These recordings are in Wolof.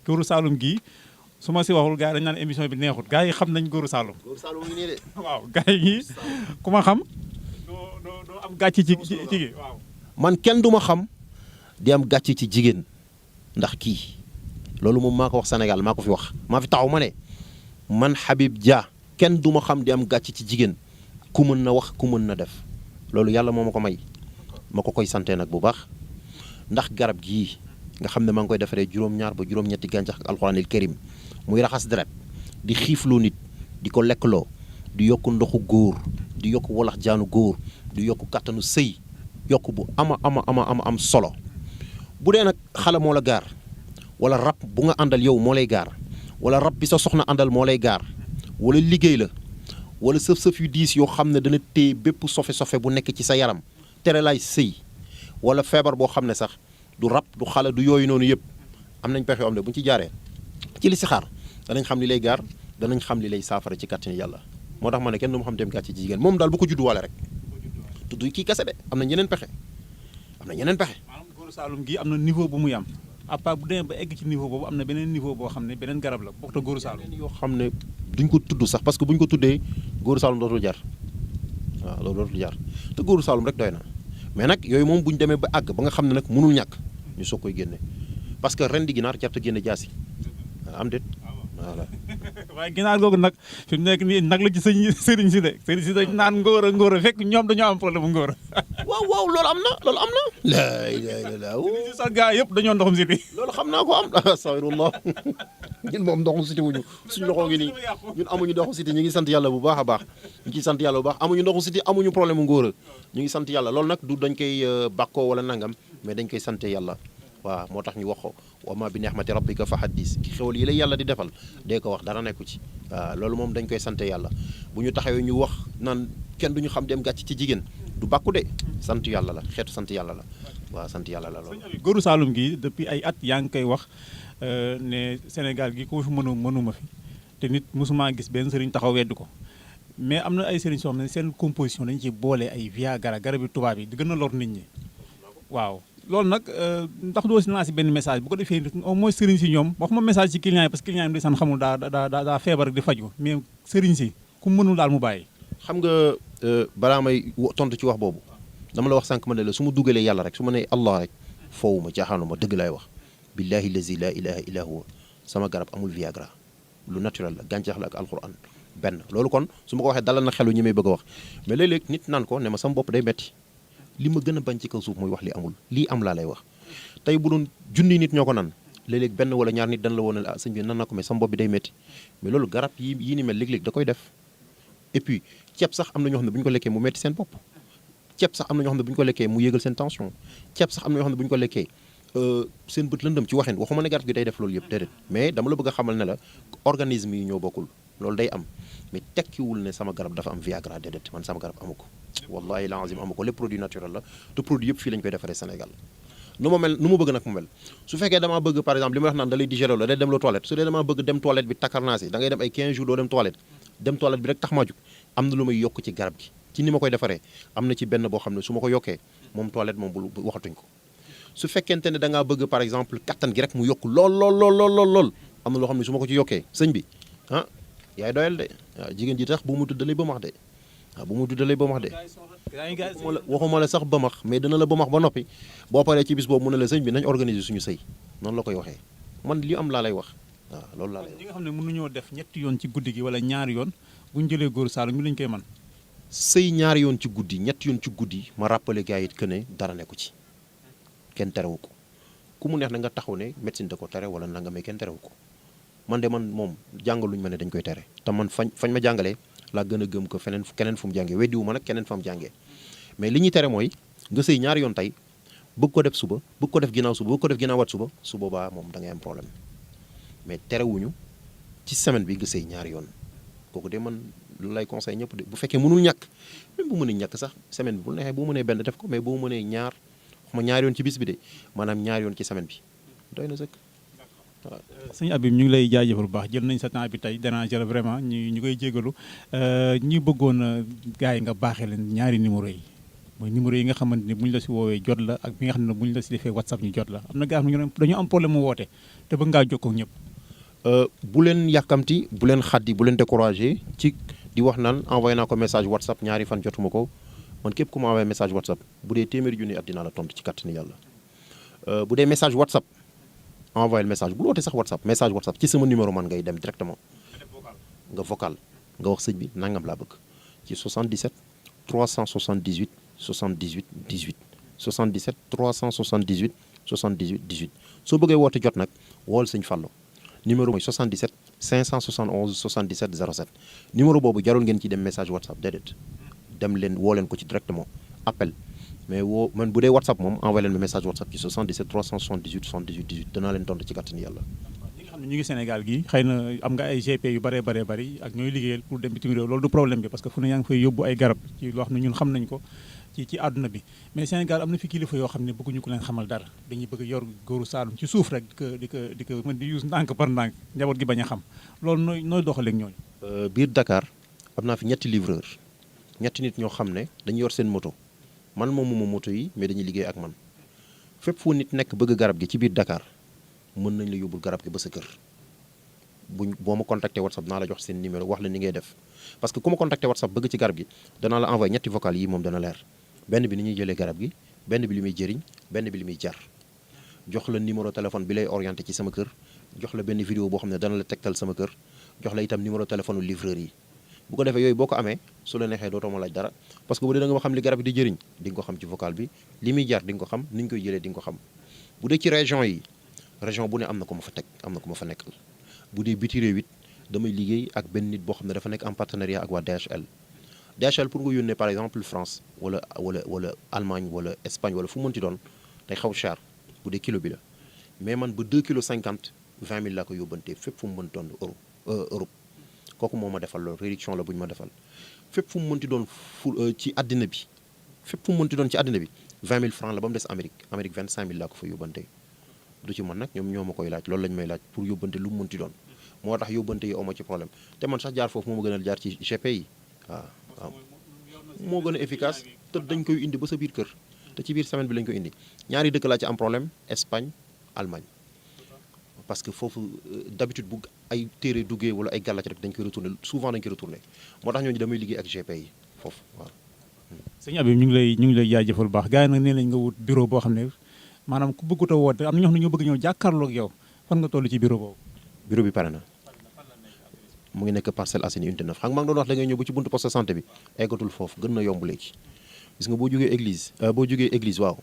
góoru Saalum gii su ma si waxul gars yi dañu naan émission bi neexut gars yi xam nañ góoru Saalum. góoru Saalum ngi nii de. waaw gars yi ku ma xam. doo am gàcce ci waaw. man kenn du ma xam di am gàcce ci jigéen ndax kii loolu moom maa ko wax Sénégal maa ko fi wax maa fi taxaw ma ne man Habib Dia kenn du ma xam di am gàcce ci jigéen ku mën na wax ku mën na def loolu yàlla moo ma ko may ma ko koy sante nag bu baax ndax garab gii nga xam ne maa ngi koy defaree juróom-ñaar ba juróom-ñetti gàncax ak alxuraanil karim muy raxas deret di xiifloo nit di ko lekkloo di yokk ndoxu góor di yokk walax jaanu góor di yokk kattanu sëy yokk bu am solo bu dee nag xale moo la gaar wala rab bu nga àndal yow moo lay gaar wala rab bi sa soxna àndal moo lay gaar wala liggéey la wala sëf-sëf yu diis yoo xam ne dana téye bépp sofe-sofe bu nekk ci sa yaram tere lay sëy wala feebar boo xam ne sax du rab du xale du yooyu noonu yëpp am nañ pexe yoo xam ne bu ñu ci jaaree ci li si xaar danañ xam li lay gaar danañ xam li lay saafara ci kàttani yàlla moo tax ma ne kenn du ma xam dem gàcce ci jigéen moom daal bu ko judduwaale rek tudd kii kese de am na ñeneen pexe maanaam góoru Saalum gii am na niveau bu muy am à part bu demee ba egg ci niveau boobu am na beneen niveau boo xam ne beneen garab la bokk te góoru Saalum yoo xam ne duñ ko tudd sax parce que bu ñu ko tuddee góoru Saalum dootul jar waaw loolu dootul jar te góoru Saalum rek doy na mais nag yooyu moom bu ñu demee ba àgg ba nga xam ne nag mënul ñàkk ñu soog koy génne parce que ren di ginaar jarta génne jaasi am déet voilà. waaye ginaar googu nag fi mu nekk nii nag la ci sëriñ si dañ naan ngóor a fekk ñoom dañoo am problème mu ngóor a waaw loolu am na laa ilaaha illallaah si sax gars yëpp dañoo ndoxum siti loolu xam naa ko am astagfirullah ñun moom ndoxum siti wuñu suñu loxo ngi nii ñun amuñu ndoxu siti ñu ngi sant yàlla bu baax a baax ñu ngi sant yàlla bu baax amuñu ndoxu siti amuñu problème mu ngóor a ñu ngi sant yàlla loolu nag du dañ koy bàkkoo wala nangam mais dañ koy sante yàlla waaw moo tax ñu wax ko wa ma bi ni'mati rabbika fa haddis ki xewal yi lay yàlla di defal dee ko wax dara nekku ci waaw loolu moom dañ koy sante yàlla bu ñu taxawee ñu wax naan kenn duñu xam dem gàcc ci jigéen du bàkku de sant yàlla la xeetu sant yàlla la waaw sant yàlla la loolu. góoru Saalum gi depuis ay at yaa ngi koy wax ne Sénégal gi ko fi mënuma fi te nit mosuma gis benn sëriñ taxaw weddu ko mais am na ay sëriñ soo xam ne seen composition dañu ci boole ay Viagra garabi tubaab yi di gën a lor nit ñi waaw. loolu nag ndax doo si naa si benn message bu ko defee au moins sëriñ si ñoom waxuma message ci client yi parce que client yi ndeysaan xamul daa feebar di faju mais sëriñ si ku mënul daal mu bàyyi. xam nga balaa may tontu ci wax boobu dama la wax sànq ma ne la su ma dugalee yàlla rek su ma nee Allah rek foowu ma caaxaanuma dëgg laay wax billahi lazi la ilaha illa huwa sama garab amul Viagra lu naturel la gàncax la ak alquran benn loolu kon su ma ko waxee dalal na xelu ñi may bëgg a wax mais léeg-léeg nit naan ko ne ma sama bopp day metti li ma gën a bañ ci kaw suuf mooy wax li amul lii am laa lay wax tey bu doon junni nit ñoo ko nan léeg-léeg benn wala ñaar nit dañ la woon ne sëñ bi nan na ko mais sama bopp bi day métti mais loolu garab yi ni mel léeg-léeg da koy def et puis ceeb sax am na ñoo xam ne bu ñu ko lekkee mu métti seen bopp ceeb sax am na ñoo xam ne bu ñu ko lekkee mu yégal seen tension ceeb sax am na ñoo xam ne bu ñu ko lekkee seen bët lëndëm ci waxin waxuma ne garab gi day def loolu yëpp déedéet mais dama la bëgg a xamal ne la organisme yi ñoo bokkul loolu day am mais tekkiwul ne sama garab dafa am Viagra déedéet man sama garab amu ko wallahi lazim amu ko lépp produit naturel la te produit yëpp fii lañ koy defaree Sénégal nu ma bëgg nag mu mel su fekkee damaa bëgg par exemple li ma wax naan da lay digérer la day dem la toilette su dee damaa bëgg dem toilette bi takarnaasi da ngay dem ay 15 jours doo dem toilette bi rek tax maa jug am na lu may yokk ci garab gi ci ni ma koy defaree am na ci benn boo xam ne su ma ko yokkee moom toilette moom bu waxatuñ ko su fekkente ne da ngaa bëgg par exemple kattan gi rek mu yokk lool am na loo xam ne su ma ko ci yokkee sëñ bi ah yaay doyal de waaw jigéen ji tax bu mu tuddalee ba max de waaw bu mu tuddalee ba max de waxuma la sax ba max mais dina la ba max ba noppi boo paree ci bis boobu mu ne la sëñ bi nañ organiser suñu sëy noonu la koy waxee man li am laa lay wax waaw loolu laa lay wax. ñi nga xam ne mënuñoo def ñetti yoon ci guddi gi wala ñaari yoon bu ñu jëlee góoru Saalum mi lañ koy mën sëy ñaari yoon ci guddi ñetti yoon ci guddi ma rappelé gars yi que ne dara nekku ci kenn terewu ko ku mu neex na nga taxaw ne médecine da ko tere wala nanga mais kenn terewu ko man de man moom jàngaluñ ma ne dañ koy tere te man fañ ma jàngalee laa gën a gëm ko keneen fu mu jàngee weddiwu ma nag keneen fa mu jàngee mais li ñuy tere mooy nga sëy ñaari yoon tey bëgg ko def suba bëgg ko def ginnaaw suba bëgg ko def ginnaaw wat suba su boobaa moom da ngay am problème mais terewuñu ci semaine bi nga sëy ñaari yoon kooku de man lu lay conseil ñëpp de bu fekkee mënul ñàkk même bu mënee ñàkk sax semaine bi bu neexee boo mënee benn def ko mais boo mënee ñaar waxuma ñaari yoon ci bis bi de maanaam ñaari yoon ci semaine bi doy na sëkk waaw. sëñ Habib ñu ngi lay jaajëfal bu baax jël nañ sa temps bi tey déranger la vraiment ñu koy jégalu ñi bëggoon gars yi nga baaxee leen ñaari numéro yi mooy numéro yi nga xamante ni bu ñu la si woowee jot la ak bi nga xam ne bu ñu la si defee WhatsApp ñu jot la am na gaa xam ne dañoo am problème mu woote te bëgg ngaa jokkoo ak ñëpp. bu leen yàkkamti bu leen xaddi bu leen découragé ci di wax naan envoyé naa ko message WhatsApp ñaari fan jotuma ko man képp ku ma envoyé message WhatsApp bu dee téeméeri junni at dinaa la tontu ci kàttanu yàlla. bu dee message WhatsApp envoyé message bu wootee sax WhatsApp message WhatsApp ci sama numéro man ngay dem directement nga vocal nga wax sëñ bi nangam laa bëgg ci 77 378 78 18 77 378 78 18 soo bëggee woote jot nag wool sëñ Fallou numéro mooy 77 571 77 07 numéro boobu jarul ngeen ci dem message WhatsApp déedéet dem leen woo leen ko ci directement appel mais man bu dee WhatsApp moom envoyé leen ma message WhatsApp ci 77 378 78 18 danaa leen tontu ci kàttanu yàlla. ñi nga xam ne ñu ngi Sénégal gi xëy na am nga ay GP yu bëree bëri ak ñooy liggéeyal pour dem bitim réew loolu du problème bi parce que fu ne yaa ngi fay yóbbu ay garab ci loo xam ne ñun xam nañ ko ci àdduna bi mais Sénégal am na fi kilifa yoo xam ne bëgguñu ko leen xamal dara dañuy bëgg yor góoru Saalum ci suuf rek di ko mën di use ndànk par ndànk njaboot gi bañ a xam loolu nooy doxaleeg ñooñu. biir Dakar am naa fi ñetti livreur ñetti nit ñoo xam ne dañu yor seen moto man moomuma moto yi mais dañuy liggéey ak man fépp fu nit nekk bëgg garab gi ci biir Dakar mën nañ la yóbbul garab gi ba sa kër boo ma contacté WhatsApp naa la jox seen numéro wax la ni ngay def parce que ku ma contacté WhatsApp bëgg ci garab gi danaa la envoyé ñetti vocal yi moom dana leer benn bi ni ñuy jëlee garab gi benn bi li muy jëriñ benn bi li muy jar jox la numéro téléphone bi lay orienté ci sama kër jox la benn vidéo boo xam ne dana la tegtal sama kër jox la itam numéro téléphone u livreur yi bu ko defee yooyu boo ko amee su la neexee dootoo ma laaj dara parce que bu dee da nga ma xam li garab yi di jëriñ di nga ko xam ci vocal bi li muy jar di nga ko xam ni ñu koy jëlee di nga ko xam bu dee ci région yi région bu ne am na ko ma fa teg am na ko ma fa nekkal bu dee biti réew it damay liggéey ak benn nit boo xam ne dafa nekk en partenariat ak waa DHL DHL pour nga yónnee par exemple France wala Allemagne wala Espagne wala fu mu mënti doon day xaw cher bu dee kilo bi la mais man ba 2 kilos 50 20 000 laa ko yóbbantee fépp fu mu mënti doon Europe kooku moo ma defal loolu réduction la bu ñu ma defal fépp fu mu mënti doon ci àddina bi fépp fu mu mënti doon ci àddina bi 20 000 francs la ba mu des Amérique 25 000 laa ko fa yóbbantee du ci man nag ñoom ñoo ma koy laaj loolu lañ may laaj pour yóbbante lu mu mënti doon moo tax yóbbante yi oma ci problème te man sax jaar foofu moo ma gënal jaar ci GP yi waaw moo gën a efficace te dañ koy indi ba sa biir kër te ci biir semaine bi lañ koy indi ñaari dëkk laa ci am problème Espagne Allemagne parce que foofu d'habitude bu ay téere duggee wala ay gàllac rek dañ koy retourné souvent dañ koy retourné moo tax ñooñu damay liggéey ak GP yi foofu waaw. sëñ Habib ñu ngi lay jaajëfal bu baax gars yi nag nee nañ nga wut bureau boo xam ne maanaam ku bëggut a woote am na ñoo xam ne ñoo bëgg ñëw jàkkaarloo ak yow fan nga toll ci bureau boobu. bureau bi pare na mu ngi nekk Parcelles Assainies unité 9 xam nga maa ngi doon wax da ngay ñëw ba ci buntu poste santé bi eggatul foofu gën na yomb léegi gis nga boo jógee église waaw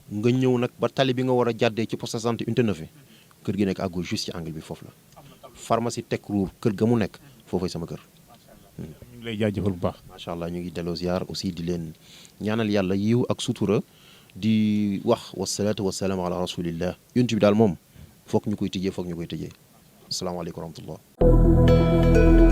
nga ñëw nag ba tali bi nga war a jàddee ci poste santé unité 9 bi kër gi nekk à gauche juste ci angle bi foofu la pharmacie Tekruur kër ga mu nekk foofay sama kër. ñu ngi lay jaajëfal bu baax. macha allah ñu ngi delloo ziar aussi di leen ñaanal yàlla yiw ak sutura di wax wasalaatu wasalaamu ala rasulillah yonent bi daal moom foog ñu koy tëjee asalaamaaleykum wa rahmatullah